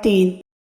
3।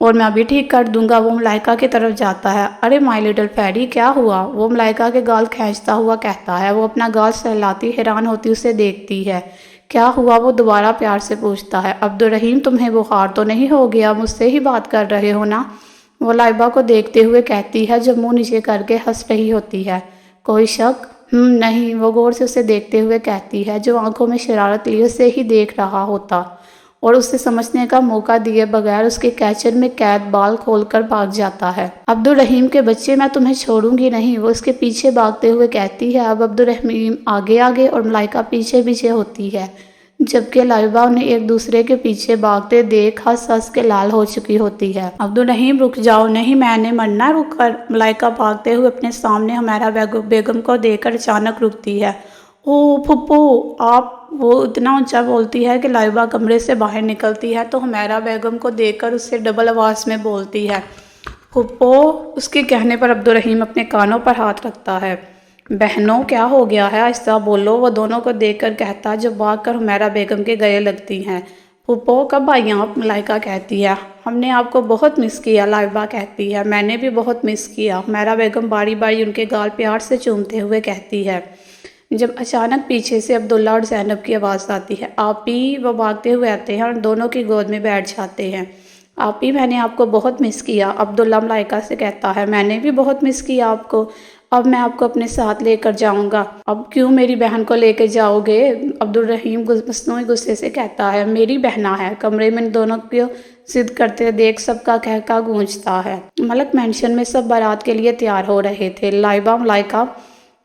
اور میں ابھی ٹھیک کر دوں گا۔ وہ ملائکہ کی طرف جاتا ہے۔ ارے مائی لٹل فیری، کیا ہوا؟ وہ ملائکہ کے گال کھینچتا ہوا کہتا ہے۔ وہ اپنا گال سہلاتی حیران ہوتی اسے دیکھتی ہے۔ کیا ہوا؟ وہ دوبارہ پیار سے پوچھتا ہے۔ عبدالرحیم، تمہیں بخار تو نہیں ہو گیا؟ مجھ سے ہی بات کر رہے ہو نا؟ وہ لائبہ کو دیکھتے ہوئے کہتی ہے جو منہ نیچے کر کے ہنس رہی ہوتی ہے۔ کوئی شک؟ نہیں، وہ غور سے اسے دیکھتے ہوئے کہتی ہے جو آنکھوں میں شرارت لیے اسے ہی دیکھ رہا ہوتا اور اسے سمجھنے کا موقع دیے بغیر اس کے کیچر میں قید بال کھول کر بھاگ جاتا ہے۔ عبدالرحیم کے بچے، میں تمہیں چھوڑوں گی نہیں، وہ اس کے پیچھے بھاگتے ہوئے کہتی ہے۔ اب عبدالرحیم آگے آگے اور ملائکہ پیچھے پیچھے ہوتی ہے، جبکہ لائبہ انہیں ایک دوسرے کے پیچھے بھاگتے دیکھ ہنس ہنس کے لال ہو چکی ہوتی ہے۔ عبدالرحیم، رک جاؤ، نہیں میں نے مرنا، رک کر ملائکہ بھاگتے ہوئے اپنے سامنے حمیرہ بیگم کو دیکھ کر اچانک رکتی ہے۔ او پھپھو آپ! وہ اتنا اونچا بولتی ہے کہ لائبہ کمرے سے باہر نکلتی ہے تو حمیرہ بیگم کو دیکھ کر اس سے ڈبل آواز میں بولتی ہے، پھپھو! اس کے کہنے پر عبدالرحیم اپنے کانوں پر ہاتھ رکھتا ہے۔ بہنوں، کیا ہو گیا ہے؟ آہستہ بولو، وہ دونوں کو دیکھ کر کہتا جو بھاگ کر حمیرہ بیگم کے گلے لگتی ہیں۔ پھپھو، کب آئی آپ؟ ملائکہ کہتی ہے۔ ہم نے آپ کو بہت مس کیا، لائبہ کہتی ہے۔ میں نے بھی بہت مس کیا، حمیرہ بیگم باری باری ان کے گال پیار سے چومتے ہوئے کہتی ہے، جب اچانک پیچھے سے عبداللہ اور زینب کی آواز آتی ہے۔ آپی! وہ بھاگتے ہوئے آتے ہیں اور دونوں کی گود میں بیٹھ جاتے ہیں۔ آپی، میں نے آپ کو بہت مس کیا، عبداللہ ملائکہ سے کہتا ہے۔ میں نے بھی بہت مس کیا آپ کو، اب میں آپ کو اپنے ساتھ لے کر جاؤں گا۔ اب کیوں میری بہن کو لے کے جاؤ گے؟ عبدالرحیم مصنوعی غصے سے کہتا ہے۔ میری بہنا ہے۔ کمرے میں دونوں کو ضد کرتے دیکھ سب کا کہکہ گونجتا ہے۔ ملک مینشن میں سب بارات کے لیے تیار ہو رہے تھے۔ لائبہ، ملائکہ،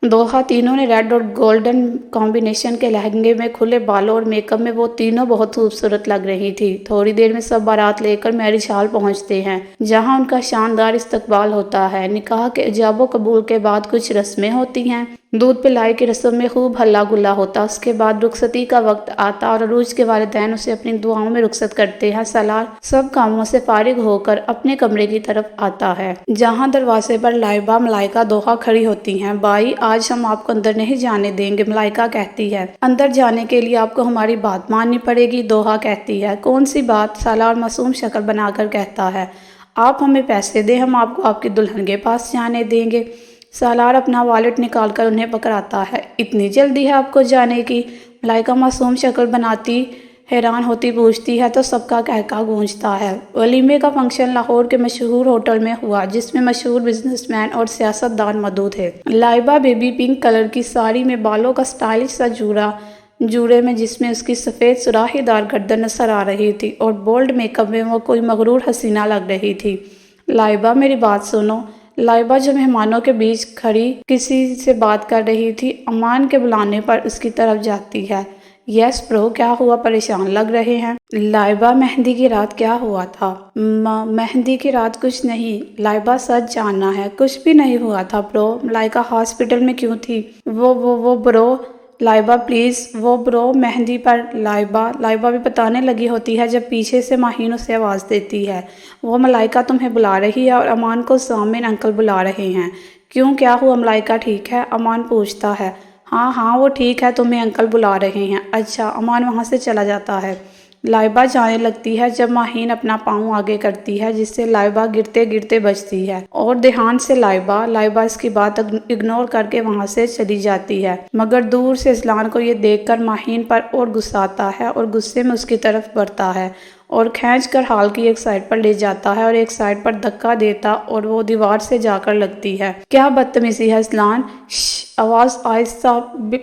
دوحہ، تینوں نے ریڈ اور گولڈن کمبینیشن کے لہنگے میں کھلے بالوں اور میک اپ میں وہ تینوں بہت خوبصورت لگ رہی تھی۔ تھوڑی دیر میں سب بارات لے کر میرج ہال پہنچتے ہیں، جہاں ان کا شاندار استقبال ہوتا ہے۔ نکاح کے ایجاب و قبول کے بعد کچھ رسمیں ہوتی ہیں۔ دودھ پلائی کی رسم میں خوب ہلا گلا ہوتا، اس کے بعد رخصتی کا وقت آتا اور عروج کے والدین اسے اپنی دعاؤں میں رخصت کرتے ہیں۔ سالار سب کاموں سے فارغ ہو کر اپنے کمرے کی طرف آتا ہے، جہاں دروازے پر لائبہ، ملائکہ، دوحہ کھڑی ہوتی ہیں۔ بائی، آج ہم آپ کو اندر نہیں جانے دیں گے، ملائکہ کہتی ہے۔ اندر جانے کے لیے آپ کو ہماری بات ماننی پڑے گی، دوحہ کہتی ہے۔ کون سی بات؟ سالار معصوم شکل بنا کر کہتا ہے۔ آپ ہمیں پیسے دیں، ہم آپ کو آپ کی دلہن کے پاس جانے دیں گے۔ سالار اپنا والیٹ نکال کر انہیں پکڑاتا ہے۔ اتنی جلدی ہے آپ کو جانے کی؟ ملائکہ معصوم شکل بناتی حیران ہوتی پوچھتی ہے تو سب کا کہکہ گونجتا ہے۔ ولیمے کا فنکشن لاہور کے مشہور ہوٹل میں ہوا، جس میں مشہور بزنس مین اور سیاست دان موجود تھے۔ لائبہ بیبی پنک کلر کی ساڑی میں بالوں کا سٹائلش سا جوڑے میں جس میں اس کی سفید سراخی دار گردن نظر آ رہی تھی اور بولڈ میک اپ میں وہ کوئی مغرور حسینہ لگ رہی تھی۔ لائبہ، میری بات سنو۔ لائبہ جو مہمانوں کے بیچ کھڑی کسی سے بات کر رہی تھی، امان کے بلانے پر اس کی طرف جاتی ہے۔ یس برو، کیا ہوا؟ پریشان لگ رہے ہیں۔ لائبہ، مہندی کی رات کیا ہوا تھا؟ مہندی کی رات کچھ نہیں۔ لائبہ، سچ جاننا ہے؟ کچھ بھی نہیں ہوا تھا برو۔ ملائکہ، ہاسپٹل میں کیوں تھی؟ وہ برو۔ لائبہ، پلیز، وہ برو مہندی پر۔ لائبہ بھی بتانے لگی ہوتی ہے جب پیچھے سے ماہین اسے آواز دیتی ہے۔ وہ ملائکہ تمہیں بلا رہی ہے اور امان کو ضامن انکل بلا رہے ہیں۔ کیوں، کیا ہوا؟ ملائکہ ٹھیک ہے؟ امان پوچھتا ہے۔ ہاں وہ ٹھیک ہے، تمہیں انکل بلا رہے ہیں۔ اچھا، امان وہاں سے چلا جاتا ہے۔ لائبہ جانے لگتی ہے جب ماہین اپنا پاؤں آگے کرتی ہے، جس سے لائبہ گرتے گرتے بچتی ہے اور دھیان سے لائبہ اس کی بات اگنور کر کے وہاں سے چلی جاتی ہے، مگر دور سے اذلان کو یہ دیکھ کر ماہین پر اور غصہ آتا ہے اور غصے میں اس کی طرف بڑھتا ہے اور کھینچ کر ہال کی ایک سائڈ پر لے جاتا ہے اور ایک سائڈ پر دھکا دیتا اور وہ دیوار سے جا کر لگتی ہے۔ کیا بدتمیزی ہے اذلان! آواز آہستہ،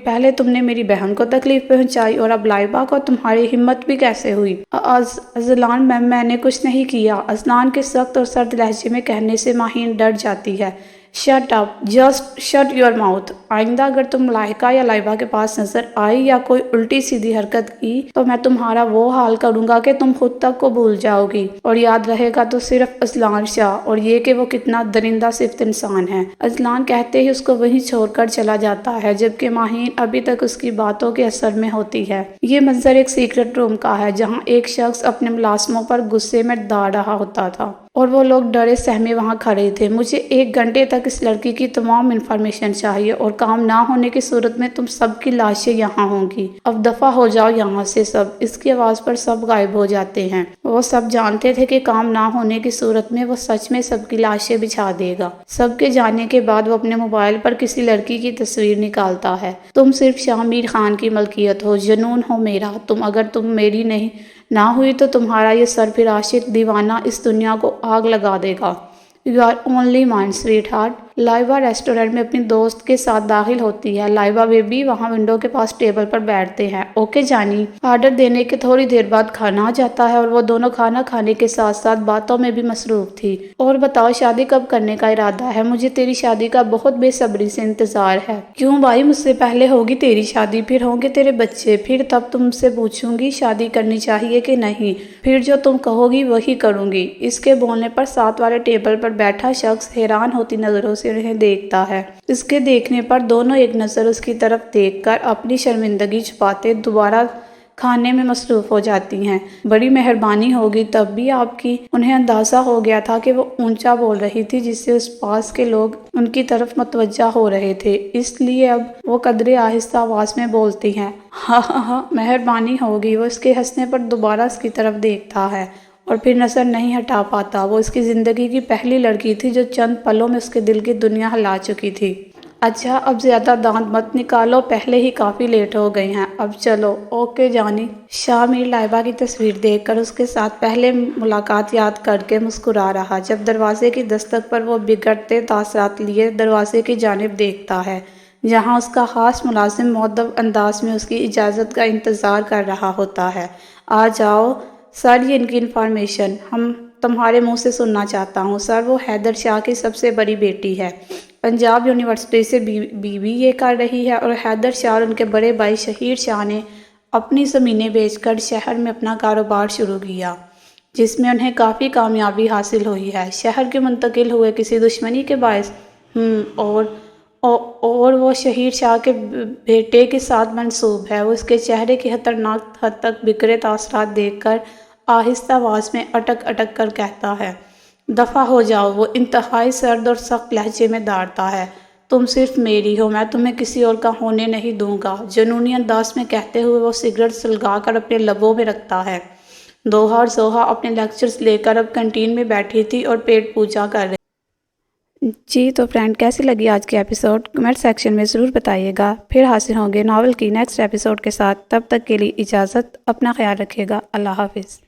پہلے تم نے میری بہن کو تکلیف پہنچائی اور اب لائبہ کو، تمہاری ہمت بھی کیسے ہوئی؟ اذلان، میں نے کچھ نہیں کیا، اذلان کے سخت اور سرد لہجے میں کہنے سے ماہین ڈر جاتی ہے۔ Shut up, just shut your mouth. آئندہ اگر تم ملائکہ یا لائبہ کے پاس نظر آئی یا کوئی الٹی سیدھی حرکت کی تو میں تمہارا وہ حال کروں گا کہ تم خود تک کو بھول جاؤ گی، اور یاد رہے گا تو صرف اذلان شاہ اور یہ کہ وہ کتنا درندہ صفت انسان ہے۔ اذلان کہتے ہی اس کو وہیں چھوڑ کر چلا جاتا ہے، جبکہ ماہین ابھی تک اس کی باتوں کے اثر میں ہوتی ہے۔ یہ منظر ایک سیکرٹ روم کا ہے جہاں ایک شخص اپنے ملازموں پر غصے میں داڑ رہا ہوتا تھا اور وہ لوگ ڈرے سہمے وہاں کھڑے تھے۔ مجھے 1 گھنٹے تک اس لڑکی کی تمام انفارمیشن چاہیے اور کام نہ ہونے کی صورت میں تم سب کی لاشیں یہاں ہوں گی۔ اب دفع ہو جاؤ یہاں سے سب۔ اس کی آواز پر سب غائب ہو جاتے ہیں۔ وہ سب جانتے تھے کہ کام نہ ہونے کی صورت میں وہ سچ میں سب کی لاشیں بچھا دے گا۔ سب کے جانے کے بعد وہ اپنے موبائل پر کسی لڑکی کی تصویر نکالتا ہے۔ تم صرف شاہ میر خان کی ملکیت ہو، جنون ہو میرا۔ اگر تم میری نہ ہوئی تو تمہارا یہ سر پھر عاشق دیوانہ اس دنیا کو آگ لگا دے گا۔ You are only mine, sweetheart۔ Laiba restaurant میں اپنی دوست کے ساتھ داخل ہوتی ہے۔ لائبہ بیبی وہاں ونڈو کے پاس ٹیبل پر بیٹھتے ہیں۔ اوکے جانی۔ آرڈر دینے کے تھوڑی دیر بعد کھانا آ جاتا ہے اور وہ دونوں کھانا کھانے کے ساتھ ساتھ باتوں میں بھی مصروف تھی۔ اور بتاؤ شادی کب کرنے کا ارادہ ہے؟ مجھے تیری شادی کا بہت بے صبری سے انتظار ہے۔ کیوں بھائی؟ مجھ سے پہلے ہوگی تیری شادی، پھر ہوں گے تیرے بچے، پھر تب تم سے پوچھوں گی شادی کرنی چاہیے کہ نہیں، پھر جو تم کہو گی وہی کروں گی۔ اس کے بولنے پر ساتھ والے ٹیبل پر بیٹھا شخص حیران ہوتی نظروں سے انہیں دیکھتا ہے۔ اس کے دیکھنے پر دونوں ایک نظر اس کی طرف دیکھ کر اپنی شرمندگی چھپاتے دوبارہ کھانے میں مصروف ہو جاتی ہیں۔ بڑی مہربانی ہوگی تب بھی آپ کی۔ انہیں اندازہ ہو گیا تھا کہ وہ اونچا بول رہی تھی جس سے اس پاس کے لوگ ان کی طرف متوجہ ہو رہے تھے، اس لیے اب وہ قدرے آہستہ آواز میں بولتی ہیں، ہاں ہاں ہاں مہربانی ہوگی۔ وہ اس کے ہنسنے پر دوبارہ اس کی طرف دیکھتا ہے اور پھر نظر نہیں ہٹا پاتا۔ وہ اس کی زندگی کی پہلی لڑکی تھی جو چند پلوں میں اس کے دل کی دنیا ہلا چکی تھی۔ اچھا اب زیادہ دانت مت نکالو، پہلے ہی کافی لیٹ ہو گئی ہیں، اب چلو۔ اوکے جانی۔ شاہ میر لائبہ کی تصویر دیکھ کر اس کے ساتھ پہلے ملاقات یاد کر کے مسکرا رہا۔ جب دروازے کی دستک پر وہ بگڑتے تاثرات لیے دروازے کی جانب دیکھتا ہے جہاں اس کا خاص ملازم مؤدب انداز میں اس کی اجازت کا انتظار کر رہا ہوتا ہے۔ آ جاؤ سر، یہ ان کی انفارمیشن ہم تمہارے منہ سے سننا چاہتا ہوں۔ سر، وہ حیدر شاہ کی سب سے بڑی بیٹی ہے، پنجاب یونیورسٹی سے BBA کر رہی ہے اور حیدر شاہ اور ان کے بڑے بھائی شہیر شاہ نے اپنی زمینیں بیچ کر شہر میں اپنا کاروبار شروع کیا جس میں انہیں کافی کامیابی حاصل ہوئی ہے۔ شہر کے منتقل ہوئے کسی دشمنی کے باعث؟ اور وہ شہیر شاہ کے بیٹے کے ساتھ منسوب ہے۔ وہ اس کے چہرے کی خطرناک حد تک بکھرے تاثرات دیکھ کر آہستہ آواز میں اٹک اٹک کر کہتا ہے، دفع ہو جاؤ۔ وہ انتہائی سرد اور سخت لہجے میں دھاڑتا ہے، تم صرف میری ہو، میں تمہیں کسی اور کا ہونے نہیں دوں گا۔ جنونی انداز میں کہتے ہوئے وہ سگریٹ سلگا کر اپنے لبوں میں رکھتا ہے۔ دوحہ اور زوحہ اپنے لیکچرز لے کر اب کینٹین میں بیٹھی تھی اور پیٹ پوجا کر رہی۔ جی تو فرینڈ، کیسی لگی آج کی ایپیسوڈ؟ کمنٹ سیکشن میں ضرور بتائیے گا۔ پھر حاضر ہوں گے ناول کی نیکسٹ ایپیسوڈ کے ساتھ۔ تب تک کے لیے اجازت، اپنا خیال رکھیے گا۔ اللہ حافظ۔